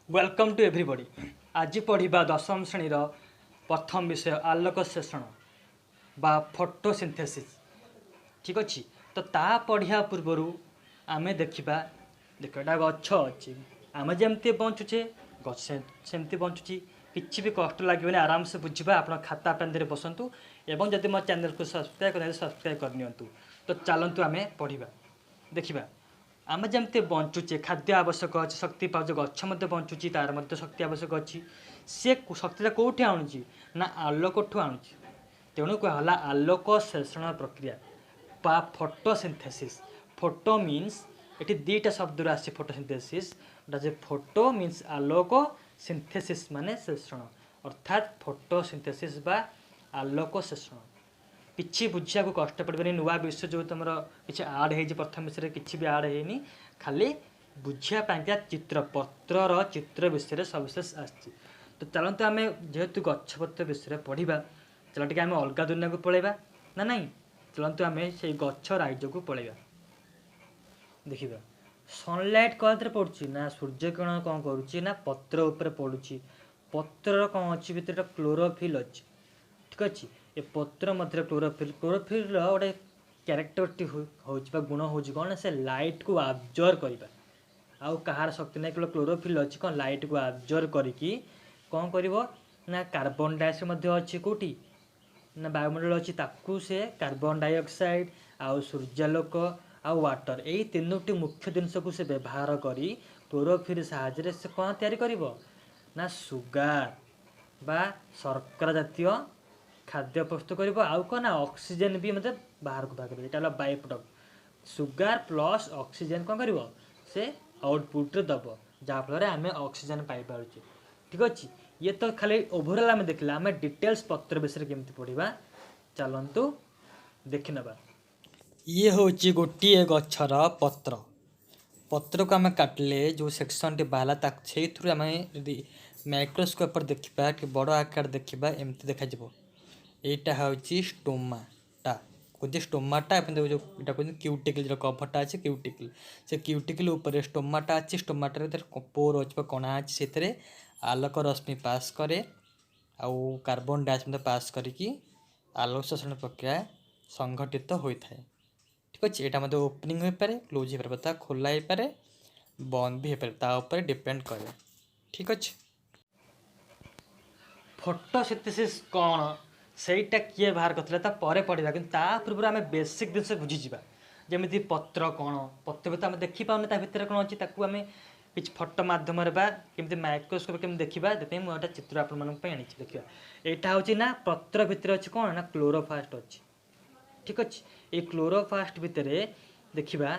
Welcome to everybody. आज पढ़ा दशम श्रेणी प्रथम विषय आलोक शेषण बा फोटोसिंथेसिस। ठीक अच्छे तो ता पढ़िया पूर्वर आम देखा देख एटा गछ अच्छी आम जमी बंचुचे गछ सेमती बंचुची किसी भी कष्ट लगे आराम से बुझा आप खाता पेन बसतु एवं जब मो चैनल को सब्सक्राइब कर सब्सक्राइब करनी तो चलतु आम पढ़ा देखा आम जमी बंचुचे खाद्य आवश्यक अच्छे शक्ति पाचे गच बंचुची तार शक्ति आवश्यक अच्छी सी शक्ति कौटी आणुची ना आलोक ठू आणुची तेणु कहला आलोक शेषण प्रक्रिया बा फोटोसिंथेसिस। फोटो मीन्स ये दुईटा शब्द आसी फोटोसिंथेसिस जे फोटो मीन्स आलोक सिंथेसिस माने शेषण अर्थात फोटोसिंथेसिस बा आलोक शेषण। किसी बुझा को कष्ट पड़े नुआ विषय जो तुम किसी आड हो प्रथम विषय किसी भी आड है खाली बुझापा चित्र पत्रर चित्र विषय सविशेष आसी। तो चलते आम जेहेतु गछपत्र विषय पढ़ा चल टे आम अलग दुनिया को पलैबा ना नहीं चलते आम से गछ राज्य को पलैबा देखा सनलाइट क्या पड़ुची ना सूर्य किरण कौन करुच्ची ना पत्र उपर पड़ुची पत्र कौन अच्छी भितर क्लोरोफिल अच्छी ठीक अच्छे ये पत्र मध्य क्लोरोफिल क्लोरोफिल गोटे क्यारेक्टरटी हो गुण हो कौन से लाइट को आब्जर्व करवा आउ कहार शक्ति ना केवल क्लोरोफिल अच्छी कौन लाइट को आब्जर्व करी कौन कर ना कार्बन डाइऑक्साइड अच्छी कौटी ना वायुमंडल अच्छी ताकू से कार्बन डाइऑक्साइड आउ सूर्यालोक आउ वाटर यही तीनोटी मुख्य जिनस को से व्यवहार करी क्लोरोफिल साहाय्य से कौन तैयारी करिवो ना सुगार बा शर्करा जातीय खाद्य प्रस्तुत कर आउ कौन ना ऑक्सीजन भी मतलब बाहर को बाहर कर ये by product sugar plus oxygen कौन कर से आउटपुट दब जहाँफल आम ऑक्सीजन पाइपर ठीक अच्छे। ये तो खाली ओभरऑल आम देखला आम डिटेल्स पत्र विषय केमती पढ़ा चलतु देखि नबा। ये हूँ गोटे गछर पत्र पत्र को आम काटिले जो सेक्शन टी बाहला से आम माइक्रोस्कोप देखा कि बड़ आकार देखा एमती देखा यहाँ हूँ स्टोमाटा कौन स्टोमाटा जो यहाँ कहते क्यूटिकल जो कभरटा अच्छे क्यूटिकल से क्यूटिकल उपर स्टोमाटा अच्छी स्टोमाटा पोर अच्छे कणा अच्छे से आलोक रश्मि पास करे आउ कार्बन डाइऑक्साइड पास करी आलोक शोषण प्रक्रिया संघटित होता है ठीक अच्छे। यहाँ मतलब ओपनिंग हो पारे क्लोज हो पारे खोला हो पारे बंद भी हो पारे डिपेंड करे ठीक अच्छे। फोटोसिंथेसिस कौन सेटा किए बाहर करता पढ़ा कि पूर्व आम बेसिक जिन बुझीजा जमी पत्र कौन पत्र भी तो आम देखिपारे भितर कौन अच्छी आम किसी फोटो मध्यम कमी माइक्रोस्कोप केमी देखा देखते मुझे चित्र आपण देखा यहाँ हूँ ना पत्र भितर अच्छी कौन ना क्लोरोफास्ट अच्छी ठीक अच्छे। ये क्लोरोफास्ट भितर देखा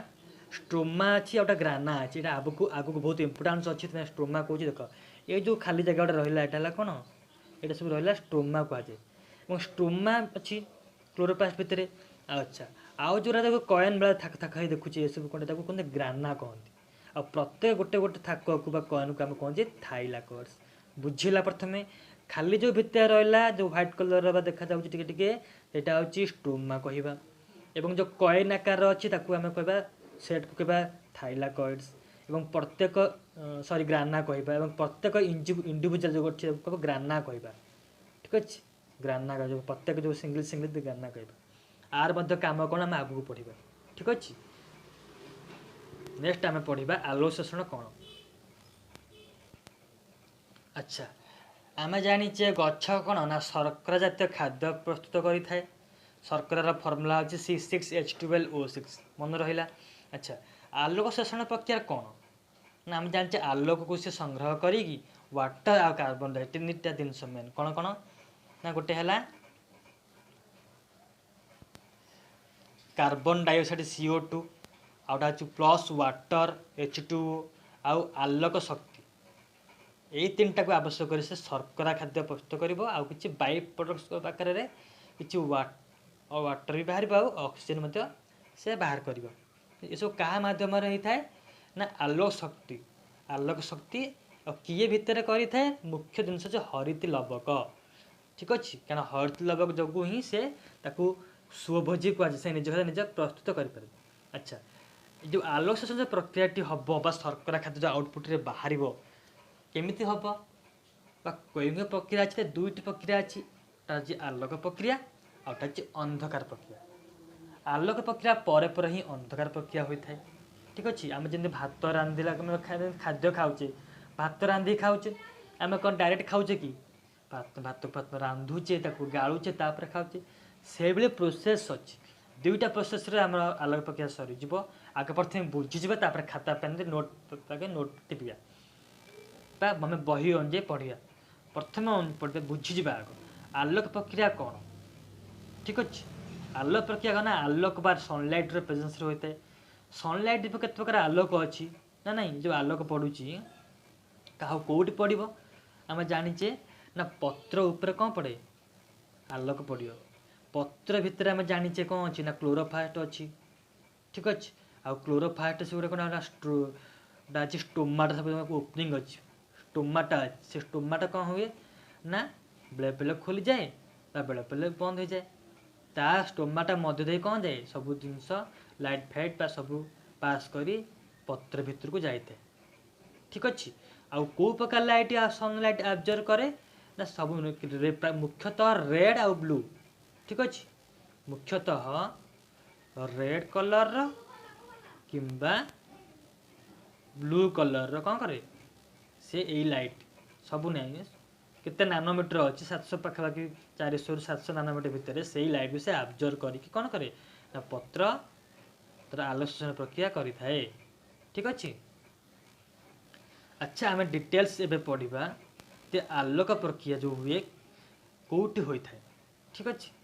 स्ट्रोमा अच्छी गोटे ग्राना अच्छी आगू आगू बहुत इंपोर्टान्स अच्छी स्ट्रोमा कौन देख ये जो खाली जगह गोटे रहा है कौन ये सब रहा स्ट्रोमा कहुए स्ट्रोमा अच्छी क्लोरोप्लास्ट भितर अच्छा आउ जो देखो कॉइन बेला थाक थाक देखुचे ये सब कौन कहते ग्राना कहते आ प्रत्येक गोटे गोटे थाक को कॉइन को आम कहते थाइलाकोइड्स बुझेगा प्रथमे खाली जो भितर रहा जो व्हाइट कलर देखा जाटा हूँ स्ट्रोमा कहवा एवं जो कॉइन आकार अच्छी आम कह सेट को कह थाइलाकोइड्स एवं प्रत्येक सॉरी ग्राना कहवा प्रत्येक इंडिविजुअल जो अच्छे ग्राना कहवा ठीक अच्छे ग्राना जो प्रत्येक जो सिंगल सिंगल ग्राना कहवा आर मध्य काम कौन आम आगू पढ़ा ठीक अच्छे। नेक्स्ट आम पढ़ा आलोक शोषण कौन अच्छा आम जाचे गछ कौन ना शर्करा जातीय खाद्य प्रस्तुत करें शर्करार फर्मूला हूँ C6H12O6 मन रहा अच्छा। आलोक शोषण प्रक्रिया कौन ना आम जाने आलोक को सी संग्रह करी वाटर आ कार्बन डाइऑक्साइड तीन जिनस मेन कौन कौन ना गोटे है carbon dioxide CO2 outta plus water H2O आउ आलोक शक्ति यही तीन टाक आवश्यक कर शर्करा खाद्य प्रस्तुत कर कि बाई प्रोडक्ट्स आकार कि वाटर भी बाहर ऑक्सीजन से बाहर कर ये सब क्या मध्यम होता है ना आलोक शक्ति और किए भितर करें मुख्य जिनस हरित लवक ठीक अच्छे क्या हरित लवक जो ही से स्वभोजी कहुए से निज निज प्रस्तुत करें अच्छा। जो आलोक शोषण प्रक्रिया हम शर्करा खाद्य जो आउटपुट बाहर केमिति हम कई प्रक्रिया अच्छे दुईट प्रक्रिया अच्छी हूँ आलोक प्रक्रिया आउटा हूँ अंधकार प्रक्रिया। आलोक प्रक्रिया पर पर ही अंधकार प्रक्रिया होता है। ठीक अच्छे आम जमी भात रांधिला खाद्य खाऊे भात रांधि खाऊे आम कौन डायरेक्ट खाऊे कि भात भात भात रांधुचे गालुचे खाऊे से भाई प्रोसेस अच्छी दुईटा प्रोसेस आम आलोक प्रक्रिया सरीज आगे प्रथम बुझीजा खाता पेन नोट नोट टिपिया आम बही अनुजाई पढ़िया प्रथम पढ़े बुझीजा आग आलोक प्रक्रिया कौन। ठीक अच्छे आलोक प्रक्रिया कौन आलोक बार सनलाइट प्रेजेंस होता है। सनलाइट केते प्रकार आलोक अच्छी ना नहीं जो आलोक पड़ुची क्या कौटी पड़ो आम जाचे ना पत्र उपर कौन पड़े आलोक पड़ो पत्र भितर आम जाचे कौन अच्छी ना क्लोरोफास्ट अच्छी। ठीक अच्छे आ क्लोरोफास्ट से गोटे कौन अच्छी स्टोमाटा सब ओपनिंग अच्छी स्टोमाटा अच्छी से स्टोमाटा कौन हुए ना बेले बेले खोली जाए बेले बेले बंद हो जाए ता स्टोमाटा मध्य दे कौन जाए सब जिनस लाइट फाइट सब पास करी पत्र भितर को जाए। ठीक अच्छे आउ कौ प्रकार लाइट सनलाइट एब्जर्व करे ना सब मुख्यतः रेड आउ ब्लू। ठीक अच्छे मुख्यतः रेड कलर किंबा ब्लू कलर कौन करे से यही लाइट सबू नहीं केते नानोमीटर अच्छी 700 पाखापाखि 400 ରୁ 700 नानोमीटर भितर से ही लाइट से एब्जर्व करके कौन करे ना पत्र तर आलोक प्रक्रिया करि थाए। ठीक अच्छे अच्छा आम डिटेल्स एवं पढ़ा ते आलोक प्रक्रिया जो हुए कौटी होता है। ठीक अच्छे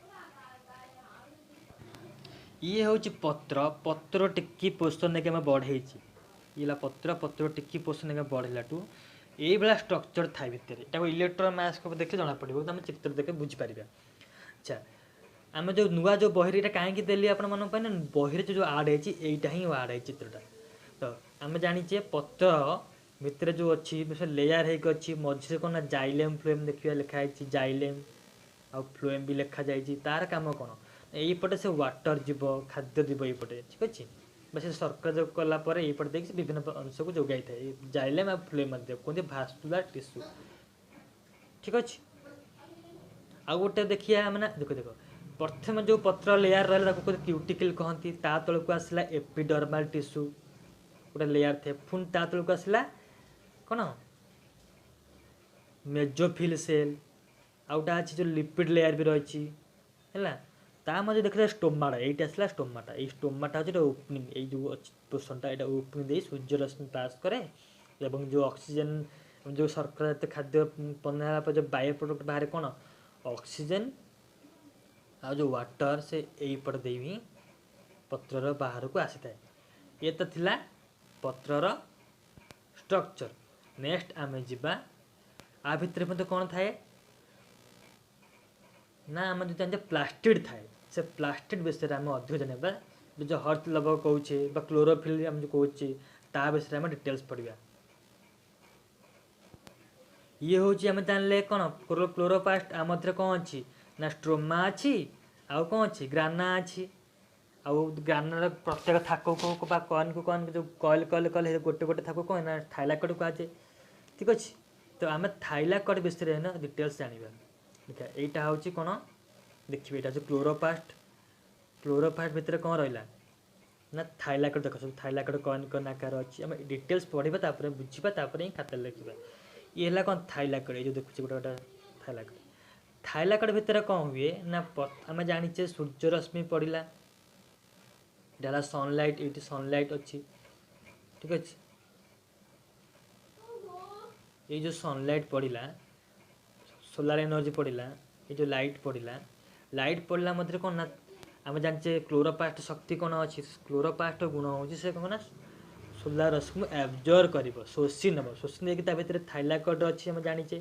ये हूँ पत्र पत्र टिकी पोषण नहीं आम बढ़े ये पत्र पत्र टिकी पोषण नहीं बढ़लाठू यही भाया स्ट्रक्चर थाए भितर इलेक्ट्रॉन मास को देखिए जना पड़ो तो आम चित्र देखे बुझीपार। अच्छा आम जो नुआ जो बही कहीं देली आप बही जो आड होटा ही आड है चित्रटा तो आम जाचे पत्र भितर जो अच्छी लेयर होकर अच्छी मझे कौन जाइलेम फ्लोएम देखिए लिखाई जाइलेम आ फ्लोएम भी लिखा जाए तार काम कौन यहीपटे से वाटर जीव खाद्य जीव यहीपटे। ठीक अच्छे बस सर्कल कलापर यहीपटे देखिए विभिन्न अंश को जोगाई थाए जाइलेम आ फ्लोएम कहते भास्कुलार टिश्यू। ठीक अच्छे आउ गोटे देखिए मैंने देख देख प्रथम जो पत्र लेयर रहा क्यूटिकल कहती ता तलक आसला एपिडर्माल टिश्यू गोटे लेयर थे पुणी ता तलक आसला कौन मेजोफिल सेल आउटा अच्छी जो लिपिड लेयर भी रही है ता मध्य देखा स्टोमाटा ये आसला स्टोमाटा ये स्टोमाटा हूँ ओपनिंग ये जो पोषणटा यहाँ ओपनिंग दे सूर्य रश्मि पास करे एवं जो ऑक्सीजन जो शर्करा जात खाद्य बनाला पर जो बायो प्रोडक्ट बाहर कौन ऑक्सीजन आ जो वाटर से यहीपट दे ही पत्रर बाहर को आसी थाए। ये तो थिला पत्रर स्ट्रक्चर। नेक्स्ट आम जा आ भितर मत कौन थाए ना आम जो जानते प्लास्टिड थाए से प्लास्टिड विषय आम अधिक जाना जो हर्थ लव कहे क्लोरोफिल आम जो कहे ता विषय आम डिटेल्स पढ़ा। ये हूँ आम जानले कौन क्लोरोप्लास्ट आ मध्य कौन अच्छी ना स्ट्रोमा अच्छी आउ कौन अच्छी ग्राना अच्छी आउ ग्रानार प्रत्येक थाक को कॉन को कौन जो कॉल कॉल कॉल गोटे गोटे थाक कौन ना थाइलाकड कहुए। ठीक अच्छे तो आम थाइलाकड विषय ना डिटेल्स जाना देखा यहाँ हूँ कौन देखिए यहाँ जो क्लोरोप्लास्ट भितर कौन रहा ना थाइलाकड देख सब थाइलाकड कौन कौन आकार अच्छी आम डिटेल्स पढ़ा बुझा ही खाता लिखा ये है कौन थाइलाकड ये जो देखुचे गोटे गोटे थाइलाकड थाइलाकड भितर कौन हुए ना आम जाचे सूर्य रश्मि पड़ा डाला सनलाइट ये सनलाइट अच्छी। ठीक अच्छे ये जो सनलाइट पड़ा सोलार एनर्जी पड़ा ये जो लाइट पड़ा मध्य कौन ना आम जाचे क्लोरोप्लास्ट शक्ति कौन अच्छी क्लोरोप्लास्ट गुण हूँ से कौन ना सोलार रश्मि एब्जर्व कर शोषी नब शोषी नहीं भितर थाइलाकड अच्छी आम जाचे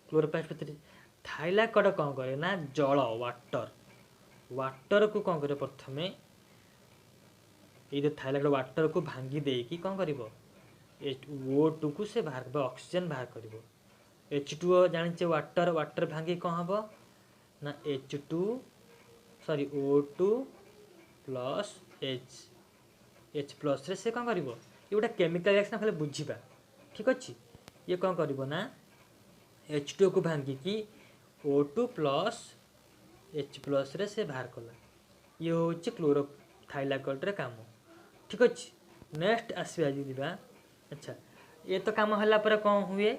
क्लोरोप्लास्ट भितर थाइलाकड कौन करे ना जल वाटर को कौन करे प्रथम ये जो थाइलाकड वाटर को भांगी देकी कौन कर O2 को से बाहर कर ऑक्सीजन बाहर कर H2O जाने वाटर वाटर भांगी कौन हम ना O2 प्लस H प्लस रे से कौन कर ये गोटे केमिकल रिएक्शन खाली बुझा। ठीक अच्छे ये कौन करिवो ना H2 को भांगिकी O2 प्लस H प्लस रे से बाहर कला। ये होची क्लोरोथाइलाकॉइड रे काम। ठीक अच्छे नेक्स्ट आसवा जीवा। अच्छा ये तो काम होला पर कौन हुए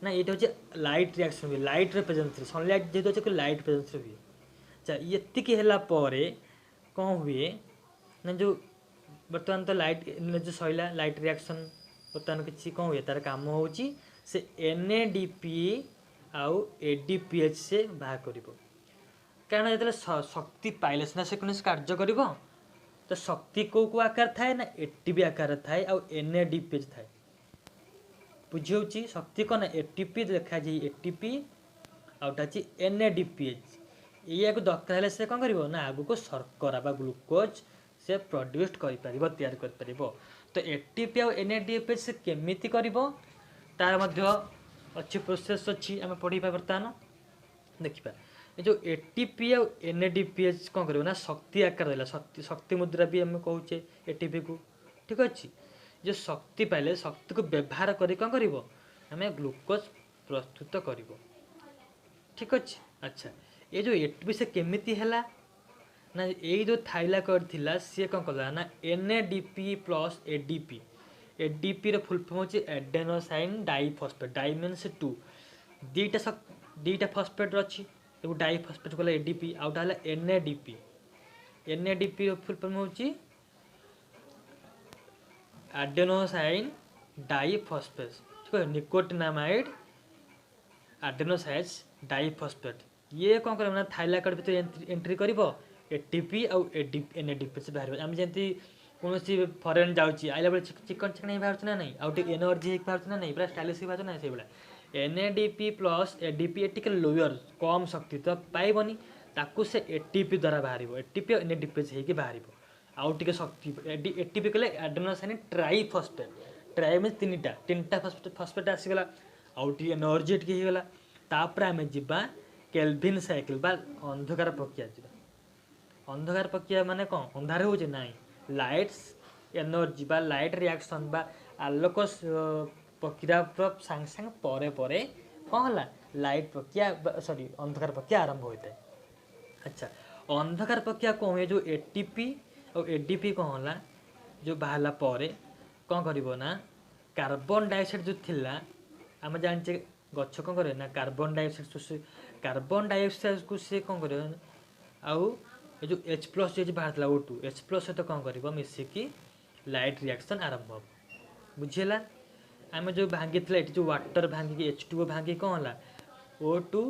ना ये हूँ लाइट रिएक्शन हुए लाइट प्रेजेंस सनलाइट जेहतु अच्छे लाइट प्रेजेंस हुए। अच्छा ये कौन हुए ना जो बर्तमान तो लाइट जो सैला लाइट रिएक्शन बर्तमान किसी कौन हुए तार काम हो से NADP आउ ADPH से बाहर कर कारण जो शक्ति पाइले सीना से कौन कार्य कर तो शक्ति को आकार थाए ना ATP आकार थाए आउ NADPH थाए बुझे शक्ति कौन ATP लिखा जाए ATP आउटा NADPH या दरकार है से कौन कर ना आगु को शर्करा बा ग्लूकोज से प्रोड्यूस कर तैयार कर तो ATP आउ NADPH से केमिति करिवो तार मध्य अच्छी प्रोसेस अच्छी आम पढ़ा बर्तमान देखा ये जो ATP आउ NADPH कौन कर शक्ति आकार देला शक्ति मुद्रा भी आम कहे ATP को। ठीक अच्छे जो शक्ति पाइले शक्ति को व्यवहार करी कौन कर आम ग्लूकोज प्रस्तुत कर। ठीक अच्छे अच्छा ये जो ATP से केमिति हैला ना ये जो थाइलाकॉइड थिला सी कौन कला ना NADP प्लस ADP ADP रो फुल फॉर्म होची एडेनोसाइन डाइफॉस्फेट डाइ मीन्स 2 दीटा फॉस्फेट अछि एगो डाइफॉस्फेट कला ADP आउटा हला NADP रो फुल फॉर्म होची एडेनोसाइन डाइफॉस्फेट। ठीक है निकोटिनामाइड एडेनोसाइड्स डाइफॉस्फेट ये कौन कर थाइलाकॉइड भीतर एंट्री करिवो ATP आउ NADP से बाहर आम जमी कौन फरेन जाऊँगी आइला बेले चिकन चिकन बाहर ना नहीं आउट एनर्जी बाहर ना नहीं पूरा स्टाइलिश बाहर ना से भाई NADP प्लस ADP टी लोअर कम शक्ति तो पाइबनी ताकू से ATP द्वारा बाहर ATP और NADPH होगी बाहर आउ टे शक्ति ATP कहले एडेनोसाइन ट्राइफॉस्फेट ट्राइ मीन तीन टा फॉस्फेट आसीगला आउ टे एनर्जी टी होगा तापर आम जा केल्विन साइकिल बा अंधकार प्रक्रिया जा अंधकार प्रक्रिया माने कौन अंधार हो ना लाइट्स एनर्जी बा लाइट रिएक्शन बा आलोक प्रक्रिया सांगे सांगे परे परे कौन है लाइट प्रक्रिया सॉरी अंधकार प्रक्रिया आरंभ होता है। अच्छा अंधकार प्रक्रिया कौन हुए जो ATP और ADP कौन है जो बाहरला परे कौन कर ना कार्बन डाइऑक्साइड जो थिला आम जाने गछ कौन करे ना कार्बन डाइऑक्साइड को सी कौन कर आउ ये जो H प्लस जो बाहर O2 H प्लस सहित कौन कर मिसिकी लाइट रिएक्शन आरंभ हो बुझेगा आम जो भांगी ये जो वाटर भांगिकी H2O भांगी कौन है O2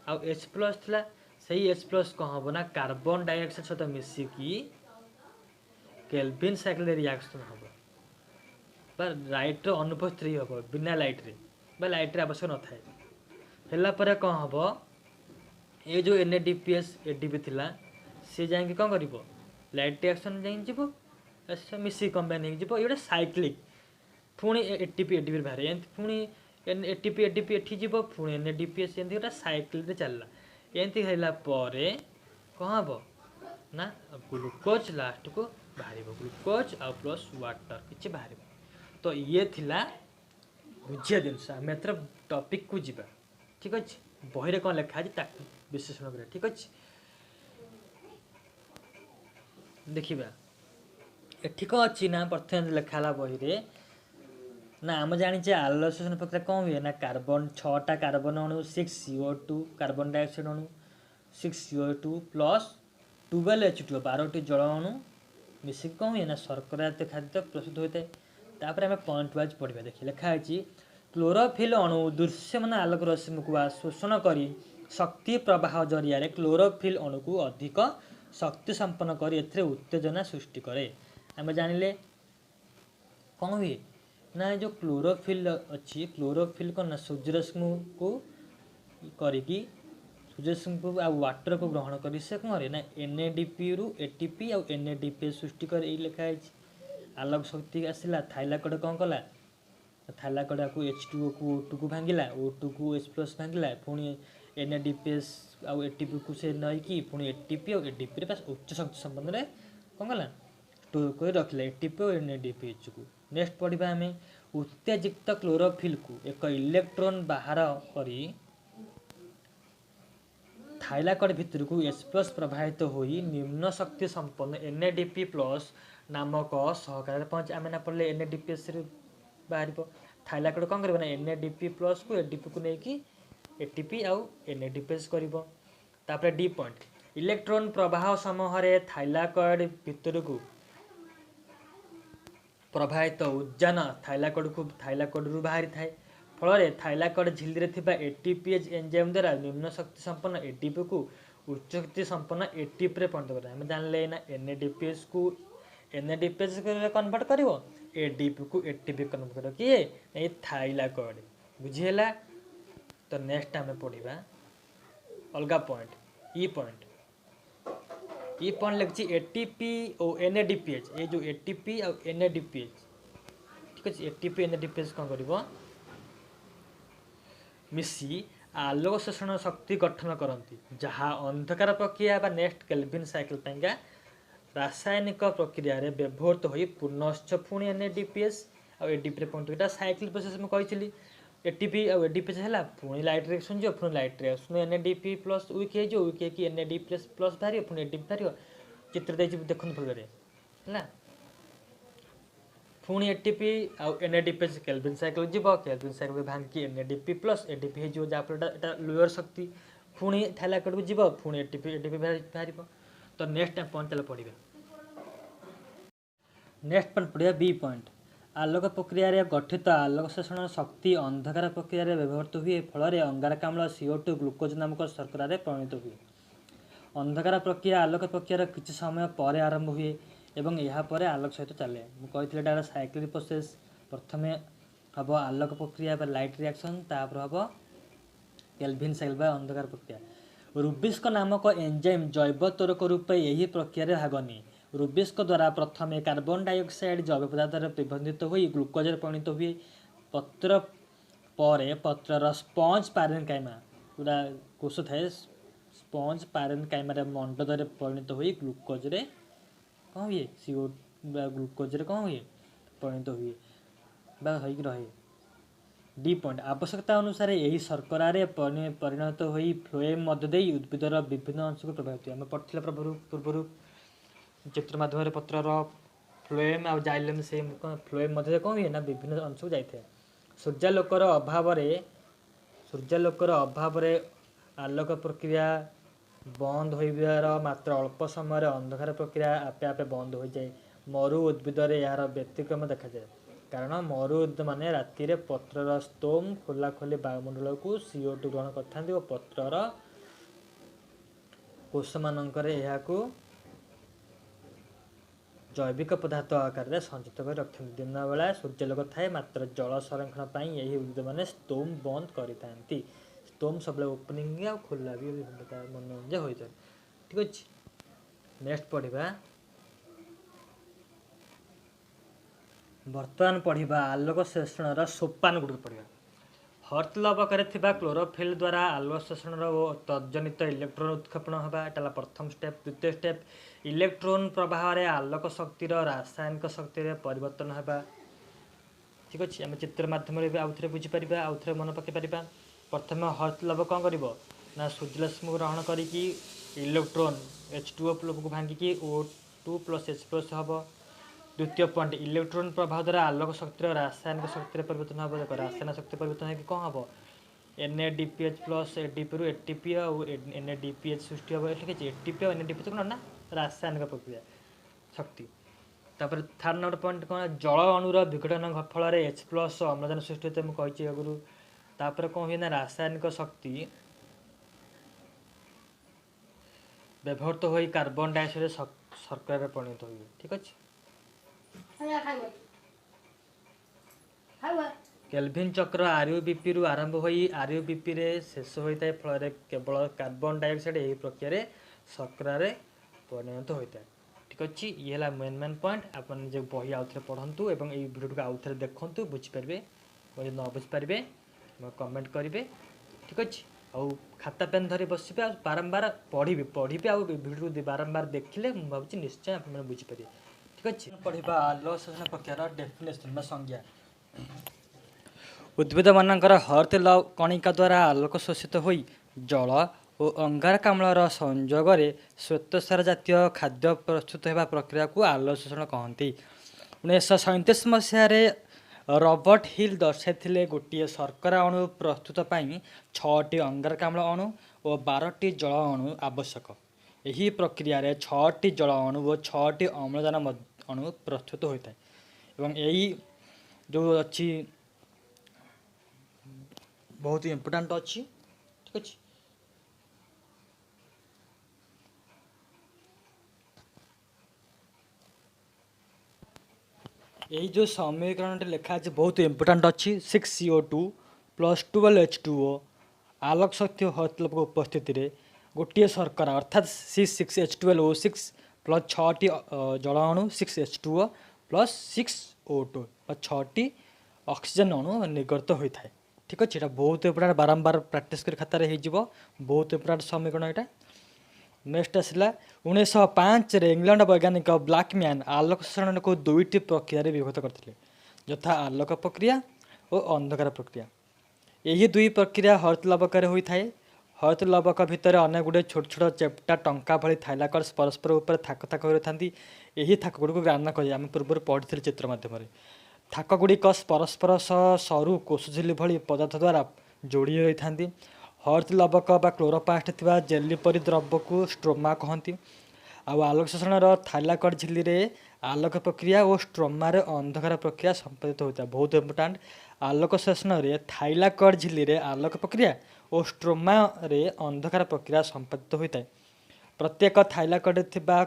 आउ H प्लस था से H प्लस कौन हम ना कार्बन डाइऑक्साइड सहित मिसिकी केल्विन साइकिल रिएक्शन हम लाइट अनुपस्थित हम बिना लाइट रे लाइट रे आवश्यक न थाए कौन हम ये जो NADPH ADP थिला सी जाए कौन कर लाइट रिएक्शन जाइए मिसी कंबाइन हो ये साइक्लिक पुणी ATP ADP बाहर पुणी ATP ADP एठी जीव पुणी NADPH एमती गोटे साइक्ल चलला एमती होगापर कौन हम ना ग्लूकोज लास्ट को बाहर ग्लूकोज आ प्लस वाटर किसी बाहर तो ये थिला बुझिया जिनस आम एथर टॉपिक को जीवा। ठीक अच्छे बही कौन लिखाई विश्लेषण कर। ठीक अच्छे देखा एठी कौन अच्छी ना प्रथम लिखाला बही ना आम जाने आलोचना प्रक्रिया कौन हुए ना कार्बन 6टा कार्बन अणु 6 CO2 कार्बन डाइऑक्साइड अणु 6 CO2 प्लस 12 H2O 12टी जल अणु मिसिक कौन हुए ना शर्करा जातीय खाद्य प्रस्तुत होता है। तापर आम पॉइंट वाइज पढ़ा देखिए लिखाई क्लोरोफिल अणु दृश्यमान आलोक रश्मि को शोषण कर शक्ति प्रवाह जरिया क्लोरोफिल अणु को अधिक शक्ति संपन्न कर उत्तेजना सृष्टि करे। आम जानिले कौन हुए ना जो क्लोरोफिल अच्छी क्लोरोफिल कौन ना सूर्यरश्मि को करिकी सूर्यरश्मि को आ वाटर को ग्रहण कर से कौन करे ना NADP रु ATP और NADPH सृष्टि कर लिखाई आलोक शक्ति आसला थाइलाकॉइड कौन कला थाइलाकॉइड को H2O को O2 को भांगिला O2 को H प्लस भांगिला पुणी NADPH आउ ATP को से नईकि पुणी ATP और ADP पास उच्च शक्ति संबंध में कौन कला स्टोर कर रखला ATP और NADPH को। नेक्स्ट पढ़ा आम उत्तेजित क्लोरोफिल को एक इलेक्ट्रोन बाहर करी थाइलाकॉइड भितर को H+ प्रवाहित होई निम्न शक्ति संपन्न NADP+ नामक सहकार पहुँच आम ना पड़े NADPS बाहर थाइलाकॉइड कौन कर NADP+ को ADP को लेकिन ATP आउ NADPS कर डी पॉइंट इलेक्ट्रॉन प्रवाह समय थाइलाकॉइड भितर को प्रवाहित उद्जान थाइलाकॉइड रु बाहरी थाए फल थाइलाकॉइड झिल्ली थिबा ATPase एंजाइम द्वारा निम्न शक्ति संपन्न ATP को उच्च शक्ति संपन्न ATP रे परिणत करा हम जानले ना NADPS को NADPS कन्वर्ट करिवो ADP को ATP कन्वर्ट करिवो किए ए थाइलाकॉइड बुझिहेला। तो नेक्स्ट आम पढ़ा अलग पॉइंट ई पॉइंट लिखी ATP और NADPH ये जो ATP और NADPH ठीक अच्छे ATP NADPH कौन कर मिसी आलोक शोषण शक्ति गठन करती जहाँ अंधकार प्रक्रिया बा नेक्स्ट केल्विन साइकिल पाइंका रासायनिक प्रक्रिया रे व्यवहृत हो पुनश्च पुणी NADPS और ADP रे पहुँच साइकिल प्रोसेस में कही ATP और ADPS है पुणी लाइट रिएक्शन जो पुणी लाइट रिएक्शन NADP+ वीक हो वीक कि NADPS+ बाहर पुणी ADP बाहर चित्र देखते भलरे है पुणी ATP आउ NADPS केल्विन साइकिल जीव केल्विन साइकिल भांगी NADP+ ADP हो जहाँफल लोअर शक्ति पुणी थाइलाकॉइड को जीव पुणी ATP बाहर। तो नेक्स्ट पॉइंट चलो पढ़ा नेक्स्ट पॉइंट पढ़ा बी पॉइंट आलोक प्रक्रिया रे गठित आलोक शोषण शक्ति अंधकार प्रक्रिया रे व्यवहृत हुए फल अंगारकाम्ल CO2 ग्लूकोज नामक शर्करा रे परिणत हुए अंधकार प्रक्रिया आलोक प्रक्रिया किसी समय पर आरंभ हुए एवं यहाँ पर आलोक सहित चले मुझे साइक्लिक प्रोसेस प्रथम हम आलोक प्रक्रिया लाइट रिएक्शन तापर हम केल्विन साइकिल अंधकार प्रक्रिया रुबिस्क नामक एंजाइम जैव त्वरक रूपे यही प्रक्रिया भाग निए रुबिस्क द्वारा प्रथम कार्बन डाइऑक्साइड जैव पदार्थ प्रबंधित हो ग्लूकोज परिणत हुए पत्र पर पत्रर स्पंज पारेनकाइमा पूरा कोष थाए स्पंज पारेनकाइमा मंडल परिणत हो ग्लूकोज कौन हुए CO ग्लूकोज कौन हुए परिणत हुए रहे। डी पॉइंट आवश्यकता अनुसार यही शर्करा परिणत हो फ्लोएम मध्य उद्भिदर विभिन्न अंश को प्रभावित हुए आम पढ़ा पूर्व चित्र माध्यम पत्रर फ्लोएम आ जाइलम से फ्लोएम मध्य कौन हुए ना विभिन्न अंश को जाए सूर्यालोकर अभाव आलोक प्रक्रिया बंद होइबार मात्र अल्प समय अंधकार प्रक्रिया आपे आपे बंद हो जाए मरु उद्भिदरे यार व्यतिक्रम देखा जाए कारण मरु उद्भिद माने राति रे पत्रर स्तोम खोला खोली वायुमंडल को CO2 ग्रहण करथांती और पत्रर कोष मानकरे याको जैविक पदार्थ आकार में संचित कर रखते दिन बेला सूर्यालोक थाए मात्र जल संरक्षण पर यही उद्भिद मैंने स्तोम बंद करते स्तोम सब ओपनिंग आ खोला भी मनोरंजन होता है ठीक अच्छे। नेक्स्ट पढ़ा बर्तमान पढ़ा आलोक शोषण सोपान गुड़ पढ़ा हर्तलबक क्लोरोफिल द्वारा आलोक शोषण और तजनित इलेक्ट्रोन उत्क्षेपण होगा एटा प्रथम स्टेप। द्वितीय स्टेप इलेक्ट्रोन प्रवाह रे आलोक शक्तिर रासायनिक शक्ति परिवर्तन होगा ठीक अच्छे। आम चित्र माध्यम आउ थे बुझीपर आउ थे मन पकई पार प्रथम हर्तलब कौन कर सूर्यरश्मि ग्रहण करी इलेक्ट्रोन H2O को भांगिकी O2+H+ हम। द्वितीय पॉइंट इलेक्ट्रोन प्रभाव द्वारा आलोक शक्तिर रासायनिक शक्ति परिवर्तन हम देख रासायनिक शक्ति परिवर्तन है कौन हम NADPH+ ADP रु ATP और NADPH सृष्टि हम लिखी ATP और NADPH कौन ना रासायनिक प्रक्रिया शक्ति। तापर थर्ड नंबर पॉइंट कौन जल अणुर विघटन फल H+ अम्लजान सृष्टि होता है मुझे आगुरी तापर कौन हुए ना रासायनिक शक्ति व्यवहृत हो कार्बन डाइऑक्साइड शर्करा परिणत हुए ठीक अच्छे। केल्विन चक्र RUBP रु आरंभ हो RUBP रे शेष होता है फल केवल कार्बन डाइऑक्साइड यही प्रक्रिया शर्करा परिणत होता है ठीक अच्छे। ये है मेन पॉइंट आप जो बही आउ थे पढ़ु और वीडियो को आउ थे देखूँ बुझीपारे न बुझीपारे कमेंट करेंगे ठीक अच्छे। आउ खाता पेन धरी बसबे बारंबार पढ़ी आउ वीडियो बारंबार देखिले भावी निश्चय आप बुझीपारे ठीक अच्छे। पढ़ा आलोक शोषण प्रक्रिया डेफिनेशन संज्ञा ଉଦ୍ଭିଦ ମାନଙ୍କର ହରତେଲ କଣିକା ଦ୍ୱାରା ଆଲୋକ ଶୋଷିତ ହୋଇ ଜଳ ଓ ଅଙ୍ଗାରକାମ୍ଳର ସଂଯୋଗରେ ଶ୍ୱେତସାର ଜାତୀୟ ଖାଦ୍ୟ ପ୍ରସ୍ତୁତ ହେବା ପ୍ରକ୍ରିୟାକୁ ଆଲୋକ ଶୋଷଣ କହନ୍ତି। 1937 ମସିହାରେ ରବର୍ଟ ହିଲ୍ ଦର୍ଶାଇଥିଲେ ଗୋଟିଏ ଶର୍କରା ଅଣୁ ପ୍ରସ୍ତୁତ ପାଇଁ 6ଟି ଅଙ୍ଗାରକାମ୍ଳ ଅଣୁ ଓ 12ଟି ଜଳ ଅଣୁ ଆବଶ୍ୟକ। ଏହି ପ୍ରକ୍ରିୟାରେ 6ଟି ଜଳ ଅଣୁ ଓ 6ଟି ଅମ୍ଳଜାନ ଅଣୁ ପ୍ରସ୍ତୁତ ହୋଇଥାଏ। ଏବଂ ଏହି ଯେଉଁ ଅଛି ବହୁତ ଇମ୍ପୋର୍ଟାଣ୍ଟ ଅଛି, ଠିକ୍ ଅଛି। এই ଯେଉଁ ସମୀକରଣଟି ଲେଖା ଅଛି ବହୁତ ଇମ୍ପୋର୍ଟାଣ୍ଟ ଅଛି। 6CO2 + 12H2O ଆଲୋକ ଶକ୍ତି ଓ ହରତେଲଙ୍କ ଉପସ୍ଥିତିରେ ଗୋଟିଏ ଶର୍କରା ଅର୍ଥାତ୍ C6H12O6 ପ୍ଲସ୍ 6ଟି ଜଳ ଅଣୁ 6H2O ପ୍ଲସ୍ 6O2 ବା 6ଟି ଅକ୍ସିଜେନ୍ ଅଣୁ ନିର୍ଗତ ହୋଇଥାଏ। ଠିକ୍ ଅଛି, ଏଇଟା ବହୁତ ଇମ୍ପୋର୍ଟାଣ୍ଟ, ବାରମ୍ବାର ପ୍ରାକ୍ଟିସ୍ କରି ଖାତାରେ ହେଇଯିବ। ବହୁତ ଇମ୍ପୋର୍ଟାଣ୍ଟ ସମୀକରଣ ଏଇଟା। ନେକ୍ସଟ ଆସିଲା 1905ରେ ଇଂଲଣ୍ଡ ବୈଜ୍ଞାନିକ ବ୍ଲାକମ୍ୟାନ୍ ଆଲୋକ ଶୋଷଣକୁ 2ଟି ପ୍ରକ୍ରିୟାରେ ବିଭକ୍ତ କରିଥିଲେ, ଯଥା ଆଲୋକ ପ୍ରକ୍ରିୟା ଓ ଅନ୍ଧକାର ପ୍ରକ୍ରିୟା। ଏହି ଦୁଇ ପ୍ରକ୍ରିୟା ହରତଲବକରେ ହୋଇଥାଏ। ହରତଲବକ ଭିତରେ ଅନେକ ଗୁଡ଼ିଏ ଛୋଟ ଛୋଟ ଚେପ୍ଟା ଟଙ୍କା ଭଳି ଥାଇଲାକର୍ସ ପରସ୍ପର ଉପରେ ଥାକ ଥାକ ହୋଇଥାନ୍ତି। ଏହି ଥାକ ଗୁଡ଼ିକୁ ଗ୍ରାହ୍ୟ କରି ଆମେ ପୂର୍ବରୁ ପଢ଼ିଥିଲେ ଚିତ୍ର ମାଧ୍ୟମରେ। ଥାକ ଗୁଡ଼ିକ ପରସ୍ପର ସହ ସରୁ କୋଷଝିଲ୍ଲି ଭଳି ପଦାର୍ଥ ଦ୍ୱାରା ଯୋଡ଼ି ହୋଇଥାନ୍ତି। ହରତଲବକ ବା କ୍ଲୋରୋପ୍ଲାଷ୍ଟ ଥିବା ଜେଲି ପରି ଦ୍ରବକୁ ଷ୍ଟ୍ରୋମା କହନ୍ତି। ଆଉ ଆଲୋକ ଶୋଷଣର ଥାଇଲାକଏଡ୍ ଝିଲ୍ଲିରେ ଆଲୋକ ପ୍ରକ୍ରିୟା ଓ ଷ୍ଟ୍ରୋମାରେ ଅନ୍ଧକାର ପ୍ରକ୍ରିୟା ସମ୍ପାଦିତ ହୋଇଥାଏ। ବହୁତ ଇମ୍ପୋର୍ଟାଣ୍ଟ, ଆଲୋକ ଶୋଷଣରେ ଥାଇଲାକଏଡ୍ ଝିଲ୍ଲିରେ ଆଲୋକ ପ୍ରକ୍ରିୟା ଓ ଷ୍ଟ୍ରୋମାରେ ଅନ୍ଧକାର ପ୍ରକ୍ରିୟା ସମ୍ପାଦିତ ହୋଇଥାଏ। ପ୍ରତ୍ୟେକ ଥାଇଲାକଏଡ୍ ଥିବା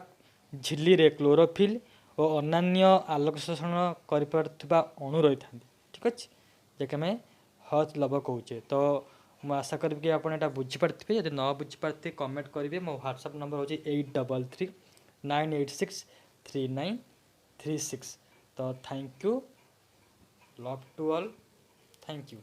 ଝିଲ୍ଲିରେ କ୍ଲୋରୋଫିଲ୍ ଓ ଅନ୍ୟାନ୍ୟ ଆଲୋକ ଶୋଷଣ କରିପାରୁଥିବା ଅଣୁ ରହିଥାନ୍ତି। ଠିକ୍ ଅଛି, ଯାହାକି ଆମେ ହରତଲବକ କହୁଛେ। ତ ମୁଁ ଆଶା କରିବି କି ଆପଣ ଏଇଟା ବୁଝିପାରିଥିବେ। ଯଦି ନ ବୁଝିପାରିଥିବେ କମେଣ୍ଟ କରିବେ। ମୋ ହ୍ୱାଟ୍ସଆପ୍ ନମ୍ବର ହେଉଛି 8339863936। ତ thank you, love to all, thank you.